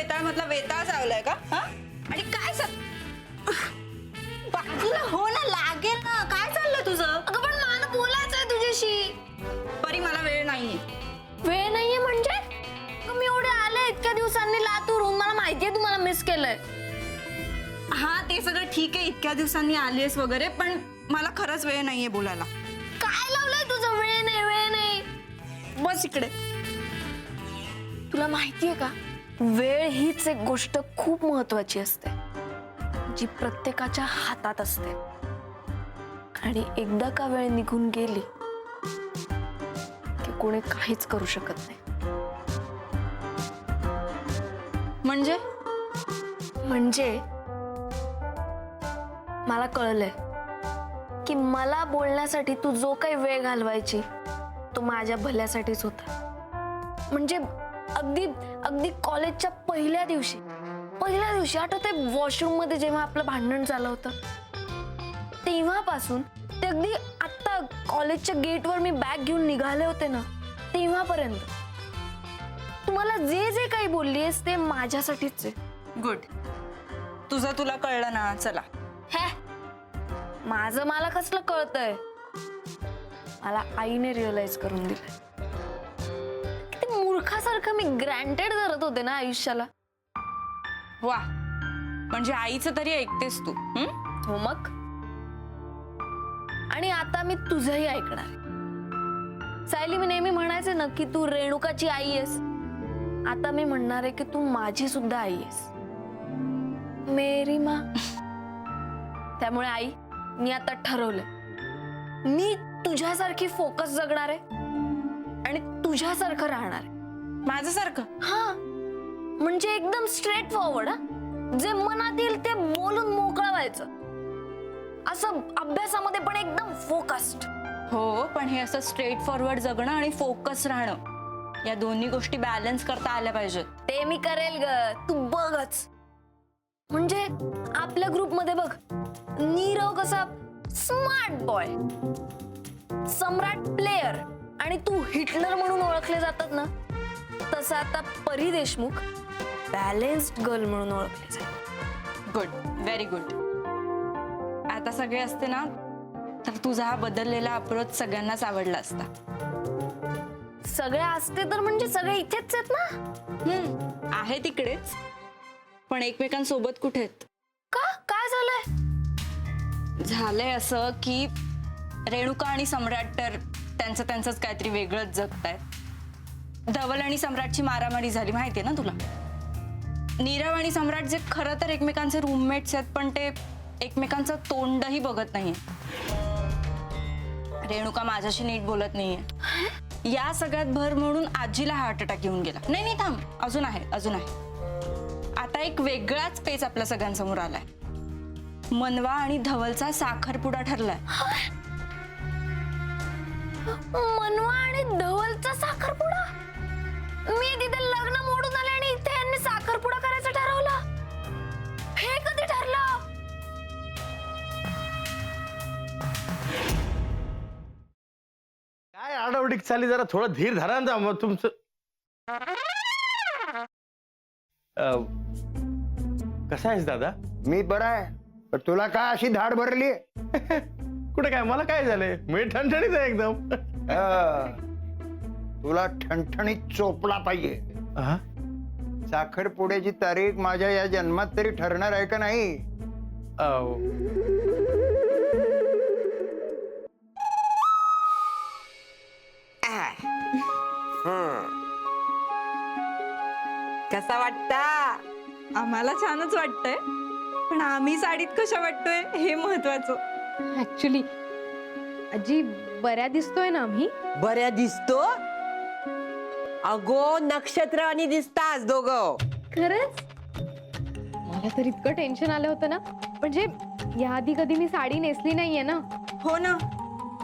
वेताळ मधला वेताळ चावलाय का? हा? आणि काय बाजूला हो ना, लागेल ना. काय चाललंय तुझं? अगं पण मला बोलायचंय तुझ्याशी. परी मला वेळ नाहीये. वेळ नाहीये म्हणजे? मी एवढे आले इतक्या दिवसांनी लातूरून, मला माहितीये तुम्हाला मिस केलंय. हा ते सगळं ठीक आहे, इतक्या दिवसांनी आलीस वगैरे, पण मला खरंच वेळ नाहीये बोलायला. काय लावलंय तुझं? वेळ नाही, वेळ नाही. बस इकडे. तुला माहितीये का, वेळ हीच एक गोष्ट खूप महत्वाची असते, जी प्रत्येकाच्या हातात असते. आणि एकदा का वेळ निघून गेली की कोणी काहीच करू शकत नाही. म्हणजे मला कळलंय की मला बोलण्यासाठी तू जो काही वेळ घालवायची तो माझ्या भल्यासाठीच होता. म्हणजे अगदी अगदी कॉलेजच्या पहिल्या दिवशी आठवतंय, वॉशरूम मध्ये जेव्हा आपलं भांडण झालं होतं, तेव्हापासून ते अगदी आता कॉलेजच्या गेटवर मी बॅग घेऊन निघाले होते ना, तेव्हापर्यंत तुम्हाला जे जे काही बोललीस ते माझ्यासाठीच आहे. गुड. तुझं तुला कळलं ना. चला. हे माझं मला कसलं कळतंय? मला आईने रिअलाइज करून दिलंय. किती मूर्खासारखं मी ग्रँटेड धरत होते ना आयुष्याला. वा, म्हणजे आईचं तरी ऐकतेस तू. हो मग. आणि आता मी तुझंही ऐकणार. सायली, मी नेहमी म्हणायचे ना की तू रेणुकाची आई आहेस. आता मी म्हणणार आहे की तू माझी सुद्धा आई आहेस, मेरी माँ. त्यामुळे आई, मी आता ठरवलंय, मी तुझ्यासारखी फोकस जगणार आहे आणि तुझ्यासारखं राहणार आहे. माझ्यासारखं? हा, म्हणजे एकदम स्ट्रेट फॉरवर्ड. जे मनात येईल ते बोलून मोकळं व्हायचं. असं अभ्यासामध्ये पण एकदम फोकस्ड. हो, पण हे असं स्ट्रेट फॉरवर्ड जगणं आणि फोकस राहणं, या दोन्ही गोष्टी बॅलन्स करता आल्या पाहिजेत. ते मी करेल ग, तू बघच. म्हणजे आपल्या ग्रुपमध्ये बघ, नीरव कसा स्मार्ट बॉय, सम्राट प्लेयर आणि तू हिटलर म्हणून ओळखले जातात ना, तसं आता परी देशमुख बॅलेन्स्ड गर्ल म्हणून ओळखले जातात. Good, very good. आता सगळे असते ना, तर तुझा हा बदललेला अप्रोच सगळ्यांनाच आवडला असता. सगळे असते तर म्हणजे सगळे इथेच आहेत ना. आहे तिकडेच, पण एकमेकांसोबत कुठे आहेत? का? काय झालंय? झालंय असं की रेणुका आणि सम्राट तर त्यांचंच काहीतरी वेगळंच जगतायत. धवल आणि सम्राटची मारामारी झाली, माहितीये ना तुला. नीरव आणि सम्राट जे खरं तर एकमेकांचे रूममेट्स आहेत, पण ते एकमेकांचं तोंडही बघत नाहीये. रेणुका माझ्याशी नीट बोलत नाहीये. या सगळ्यात भर म्हणून आजीला हार्ट अटॅक येऊन गेला. नाही थांब, अजून आहे. आता एक वेगळाच पेच आपल्या सगळ्यांसमोर आलाय. मनवा आणि धवलचा साखरपुडा ठरलाय. मनवा आणि धवलचा साखरपुडा? मी तिथे लग्न मोडून आले आणि इथे यांनी साखरपुडा करायचं ठरवलं. हे कधी ठरलं? काय आडावडीक चालली, जरा थोडं धीर धरा ना. मग तुमचं कसं आहेस दादा? मी बरा आहे, पण तुला काय अशी धाड भरली? कुठे काय, मला काय झालंय? मी ठणठणीत आहे एकदम. तुला ठणठणीत चोपला पाहिजे. हा? साखरपुड्याची तारीख माझ्या या जन्मात तरी ठरणार आहे का नाही? कसा वाटता? आम्हाला छानच वाटतंय, पण आम्ही साडीत कशा वाटतोय हे महत्वाचं. ऍक्च्युली आजी, बऱ्या दिसतोय ना आम्ही? बऱ्या दिसतो? अगो, नक्षत्र आणि दिसतास दोघं. खरंच? मला तर इतकं टेन्शन आलं होतं ना, म्हणजे याआधी कधी मी साडी नेसली नाहीये ना. हो ना,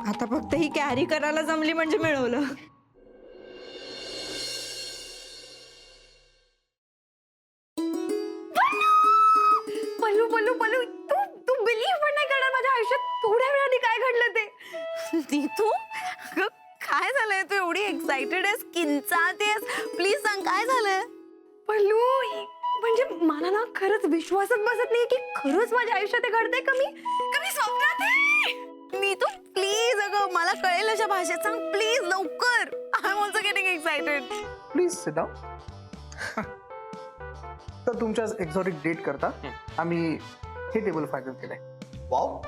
आता फक्त ही कॅरी करायला जमली म्हणजे मिळवलं. पल्लू, तू बिलीव्ह पण नाही करणार, माझ्या आयुष्यात थोड्या वेळाने काय घडलं ते. नीतू, काय झालंय? तू एवढी एक्साइटेड आहेस, किंचाळतेस, प्लीज सांग काय झालंय? पल्लू, म्हणजे मला ना खरंच विश्वासच बसत नाही की खरंच माझ्या आयुष्यात हे घडतंय का मी स्वप्नात आहे. मी तू प्लीज अगं मला कळेल अशा भाषेत सांग प्लीज लवकर. I am also getting excited. Please sit down. तर तुमच्या एक्झॉटिक डेट करता आम्ही हे टेबल फायनल केलंय. वाव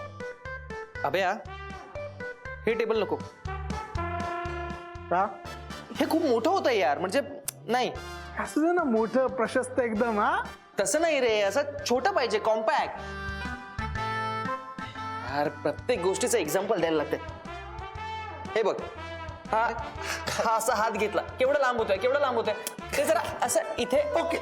अभया हे टेबल नको. का हे खूप मोठं होतं यार. म्हणजे नाही असं दे ना मोठं प्रशस्त एकदम. हा तसं नाही रे. असं छोटं पाहिजे कॉम्पॅक्ट. यार प्रत्येक गोष्टीचं एक्झाम्पल द्यायला लागते. हे बघ हा असा हात घेतला केवढा लांब होतोय केवढा लांब होतोय. ते जरा असं इथे ओके